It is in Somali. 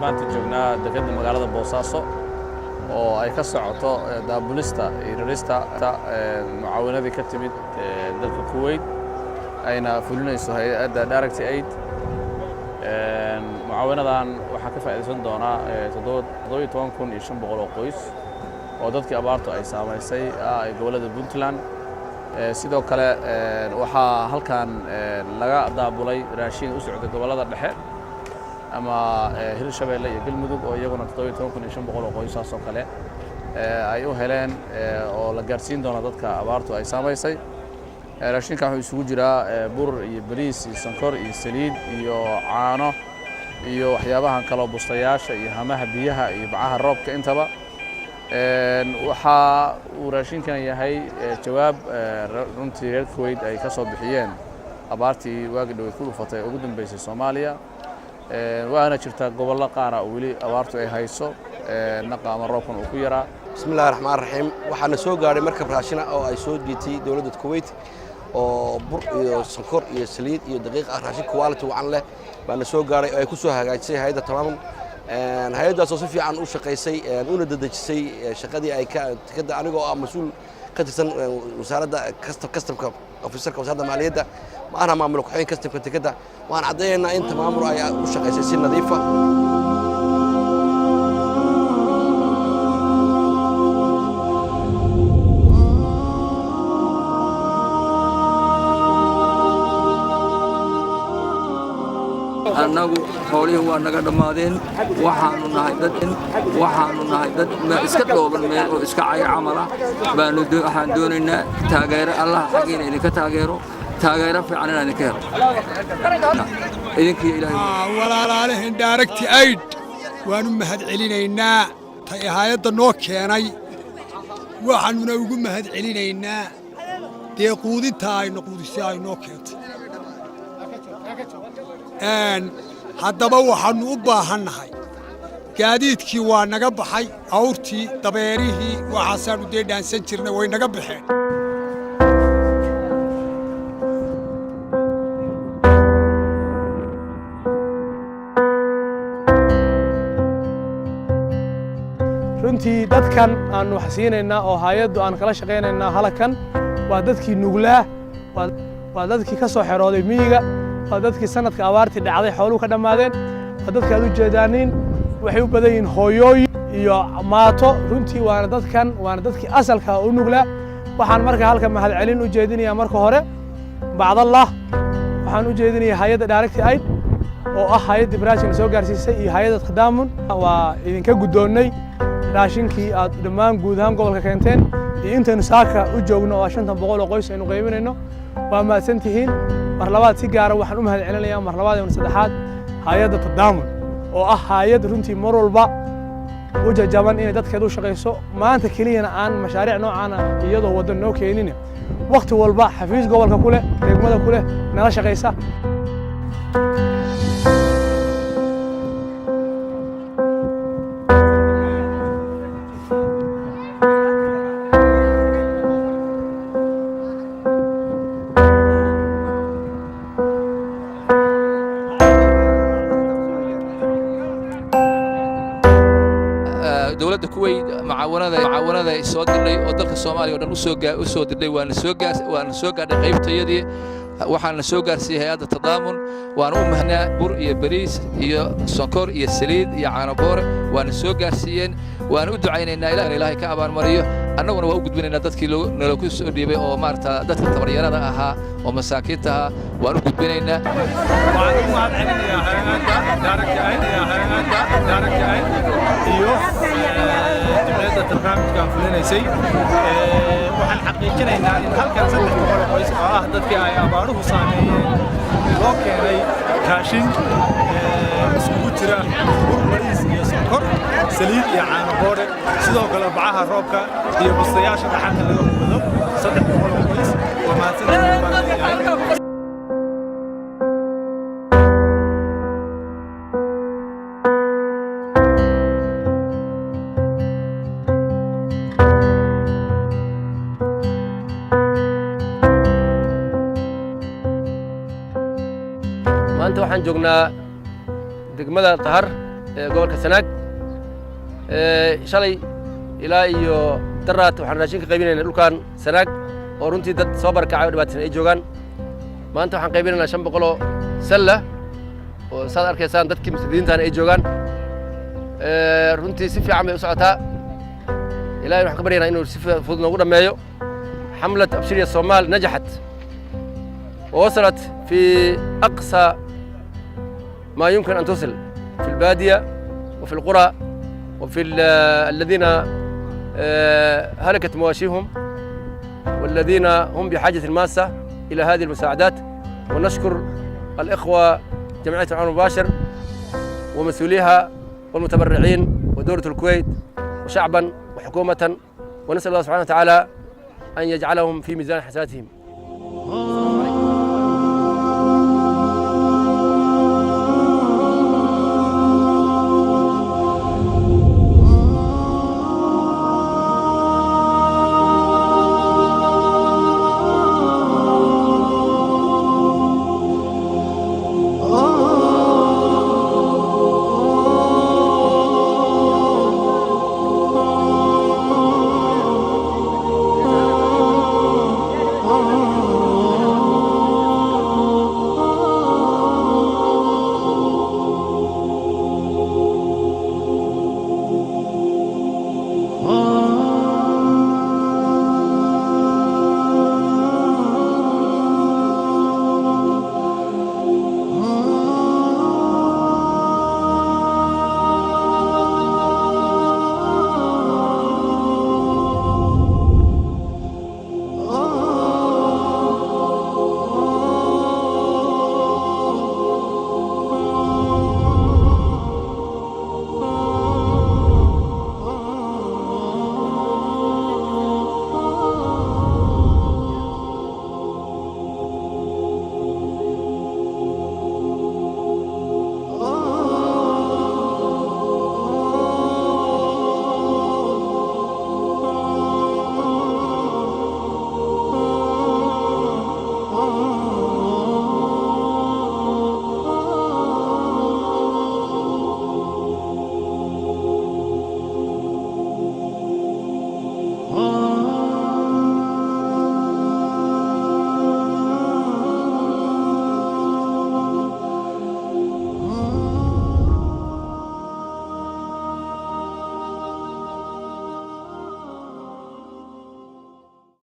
maanta joognaa dekedda magaalada Boosaaso oo ay ka socoto daabulista iyo rarista mucaawinadii ka timid dalka Kuwait ayna fulinayso hay'adda Direct Aid. mucaawinadan waxaa ka faa'iideysan doona 17,500 oo qoys oo dadkii abaartu ay saamaysay gobolada Puntland. sidoo kale waxaa halkan laga daabulay raashin u socda gobolada dhexe ama Hirshabeelle iyo Galmudug oo iyaguna 17,500 oo qoysaas oo kale ay u heleen oo la gaarsiin doona dadka abaartu ay saamaysay. raashinka wuxuu isugu jiraa bur iyo bariis iyo sonkor iyo saliid iyo caano iyo waxyaabahan kale bustayaasha iyo hamaha biyaha iyo bacaha roobka intaba. waxa uu raashinkan yahay jawaab runtii reer Kuwait ay ka soo bixiyeen abaartii waagi dhow ku dhufatay ugu dambeysay Soomaaliya. waana jirta gobollo qaar ah wali abaartu ay hayso naqaama roobkan uu ku yaraa. bismillaahir rahmaanir rahiim waxaana soo gaaray markab raashin oo ay soo diitay dawladda Kuwait oo bur iyo sonkor iyo saliid iyo daqiiq raashin quality wacan leh baana soo gaaray oo ay ku soo hagaajisay hay'adda Tadaamun. hay'addaas oo si fiican u shaqeysay una dadajisay shaqadii ay ka tikada anigoo ah mas'uul ka tirsan wasaaradda kastamka officerka wasaaradda maaliyadda ma aha maamul ku xigeen kastamka tikada waan cadeynaa in maamul ay u shaqeysay si nadiif ah. annagu xoolihii waa naga dhammaadeen waxaanu nahay dad iska dhooban meel oo iska cayr camal ah waxaan doonaynaa taageero allah xaqiina idinka taageero fiican inaan idinka helo idinkii ilaahay walaalahan Direct Aid waanu mahad celinaynaa hay'adda noo keenay waxaanuna ugu mahad celinaynaa deequdinta ay noqdisay ay noo keentay. haddaba waxaanu u baahannahay gaadiidkii waa naga baxay awrtii dabeerihii waxaasaanu dee dhaansan jirnay way naga baxeen. runtii dadkan aanu wax siinaynaa oo hay'addu aan kala shaqaynaynaa halkan waa dadkii nuglaa waa dadkii ka soo xerooday miyiga waa dadkii sanadka abaartii dhacday xooluhu ka dhammaadeen waa dadka aad u jeedaanin waxay u badan yihiin hooyooyin iyo maato runtii waana dadkii asalka u nuglaa. waxaan marka halka mahad celin u jeedinayaa marka hore bacdallah waxaan u jeedinayaa hay'adda Direct Aid oo ah hay'adda raashin soo gaarsiisay iyo hay'adda Tadaamun. waa idinka guddoonnay raashinkii aad dhammaan guud ahaan gobolka keenteen iyo intaynu saaka u joogno oo 500 oo qoys aynu qaybinayno waa mahadsantihiin. mar labaad si gaar ah waxaan u mahad celinayaa mar labaad iyo saddexaad hay'adda Tadaamun oo ah hay'ad runtii mar walba u jajaban inay dadkeedu shaqeyso maanta keliyana aan mashaariic noocan ah iyadoo wadan noo keenin waqti walba xafiis gobolka kule degmada kule nala shaqeysa. dawladda Kuwait mucaawanada ay soo dirnay oo dalka Soomaaliya oo dhan u soo dirnay waana soo gaadhay qaybtayadii waxaana soo gaarsiiyay hay'adda Tadaamun. waana u mahnaa bur iyo bariis iyo sonkor iyo saliid iyo caano boor waana soo gaarsiiyeen waana u ducaynaynaa ilaahay ka abaalmariyo annaguna waa u gudbinaynaa dadkii nala ku soo dhiibay oo maarta dadka tabaryarada ahaa oo masaakiinta ahaa waan u gudbinaynaa. waxaan u mahad celinayaa Direct Aid iyo dawladda barnaamijkan fulinaysay. waxaan xaqiijinaynaa in halkan 300 qoys oo ah dadkii ay abaaruhu saameeyeen loo keenay raashin isugu jira bur bariis iyo sonkor saliid iyo caano boore sidoo kale bacaha roobka iyo bustayaasha dhaxanta laga wado 300 qoys oo mahadsantahay. maanta waxaan joognaa degmada Tahar gobolka Sanaag shalay ilaa iyo daraad waxaan raashin ka qaybinaynaa dhulkan Sanaag oo runtii dad soo barakacay oo dhibaataysan ay joogaan maanta waxaan qaybinaynaa 500 oo salla oo saad arkaysaan dadkii muslimiinta ay joogaan runtii si fiican bay u socotaa ilaahay waxaan ka baryaynaa inuu si fudud noogu dhameeyo حملة أبشرية الصومال نجحت ووصلت في أقصى ما يمكن أن تصل في البادية وفي القرى وفي الذين هلكت مواشيهم والذين هم بحاجة ماسة إلى هذه المساعدات ونشكر الإخوة جمعية العون المباشر ومسؤوليها والمتبرعين ودولة الكويت وشعبا وحكومة ونسأل الله سبحانه وتعالى أن يجعلهم في ميزان حسناتهم. Oh